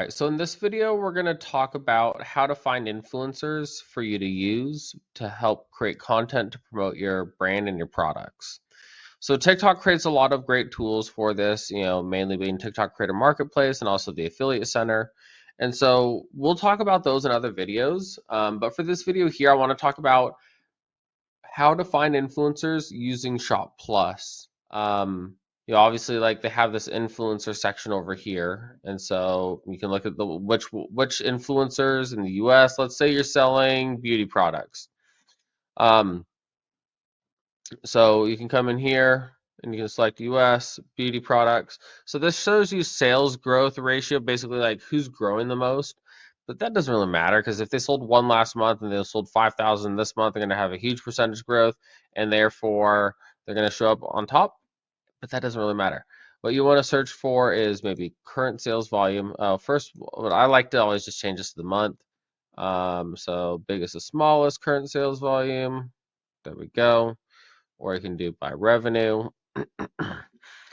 right, so in this video, we're going to talk about how to find influencers for you to use to help create content to promote your brand and your products. So TikTok creates a lot of great tools for this, mainly being TikTok Creator Marketplace and also the Affiliate Center. And so we'll talk about those in other videos. But for this video here, I want to talk about how to find influencers using Shop Plus. Obviously, like they have this influencer section over here, and so you can look at the which influencers in the U.S. Let's say you're selling beauty products. Um, so you can come in here and you can select U.S. beauty products. So this shows you sales growth ratio, basically like who's growing the most. But that doesn't really matter because if they sold one last month and they sold 5,000 this month, they're going to have a huge percentage growth, and therefore they're going to show up on top. But that doesn't really matter. What you want to search for is maybe current sales volume. First, what I like to always just change this to the month. So biggest to smallest current sales volume. There we go. Or you can do by revenue.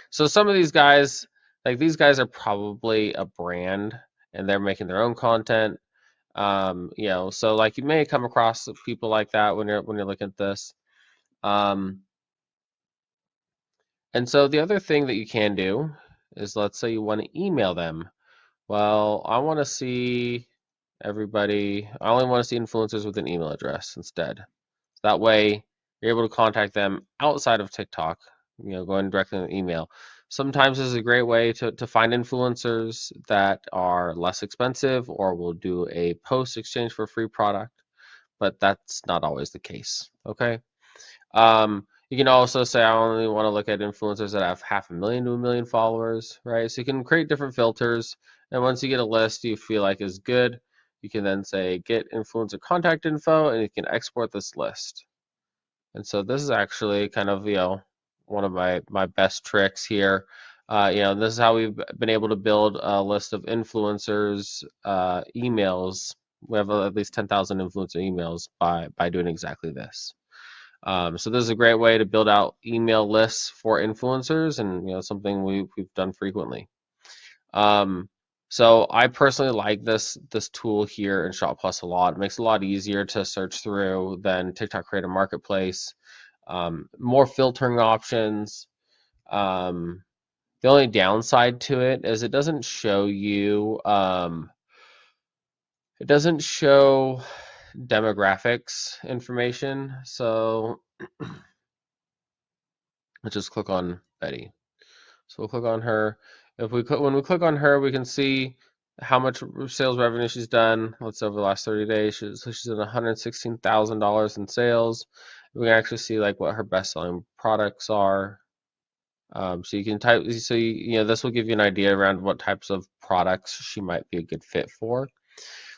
So some of these guys, like these guys are probably a brand and they're making their own content. So like you may come across people like that when you're looking at this. And so the other thing that you can do is, let's say you want to email them. Well, I want to see everybody, I only want to see influencers with an email address instead. That way you're able to contact them outside of TikTok, going directly in the email. Sometimes this is a great way to find influencers that are less expensive or will do a post exchange for a free product, but that's not always the case, okay? You can also say I only want to look at influencers that have 500,000 to 1 million followers, right? So you can create different filters, and once you get a list you feel like is good, you can then say get influencer contact info, and you can export this list. And so this is actually kind of one of my best tricks here. This is how we've been able to build a list of influencers emails. We have at least 10,000 influencer emails by doing exactly this. So this is a great way to build out email lists for influencers, and something we've done frequently. So I personally like this tool here in Shop Plus a lot. It makes it a lot easier to search through than TikTok Creator Marketplace. More filtering options. The only downside to it is it doesn't show you it doesn't show demographics information. So let's just click on Betty. So we'll click on her. When we click on her, we can see how much sales revenue she's done. Let's say over the last 30 days, she's done $116,000 in sales. We can actually see like what her best-selling products are. So you can type. So this will give you an idea around what types of products she might be a good fit for.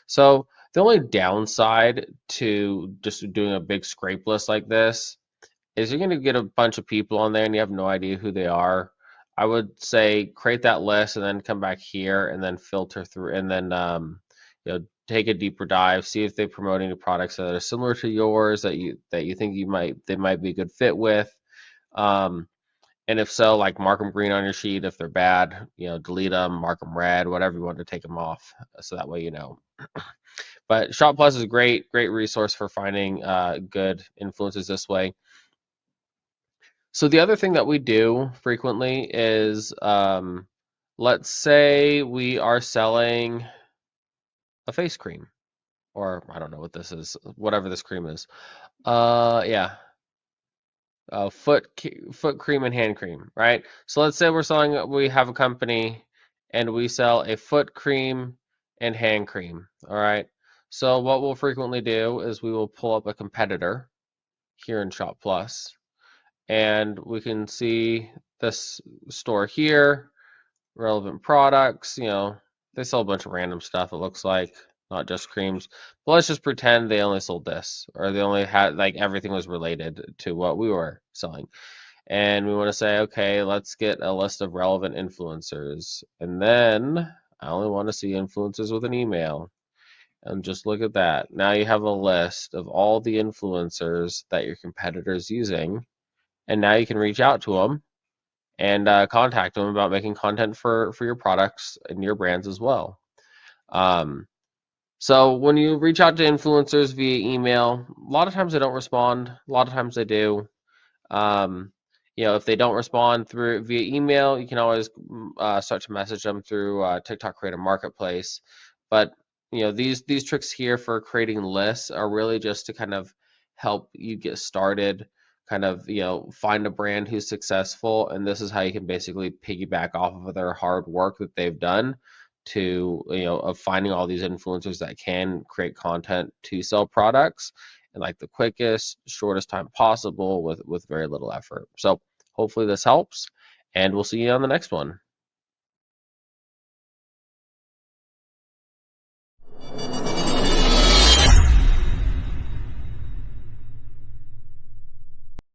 So the only downside to just doing a big scrape list like this is you're going to get a bunch of people on there and you have no idea who they are. I would say create that list and then come back here and then filter through, and then take a deeper dive, see if they promote any products that are similar to yours that you think they might be a good fit with. And if so, like mark them green on your sheet. If they're bad, delete them, mark them red, whatever you want to take them off, so that way you know. But Shop Plus is a great resource for finding good influencers this way. So the other thing that we do frequently is, let's say we are selling a face cream, or I don't know what this is, whatever this cream is. Yeah, foot cream and hand cream, right? So let's say we have a company and we sell a foot cream and hand cream, all right? So what we'll frequently do is we will pull up a competitor here in Shop Plus, and we can see this store here, relevant products. They sell a bunch of random stuff, it looks like, not just creams. But let's just pretend they only sold this, or they only had, like, everything was related to what we were selling. And we want to say, okay, let's get a list of relevant influencers. And then I only want to see influencers with an email. And just look at that. Now you have a list of all the influencers that your competitor's using. And now you can reach out to them and contact them about making content for your products and your brands as well. So when you reach out to influencers via email, a lot of times they don't respond. A lot of times they do. Um, if they don't respond through via email, you can always start to message them through TikTok Creator Marketplace. But these tricks here for creating lists are really just to kind of help you get started, kind of find a brand who's successful, and this is how you can basically piggyback off of their hard work that they've done to of finding all these influencers that can create content to sell products in like the quickest, shortest time possible with very little effort. So hopefully this helps, and we'll see you on the next one.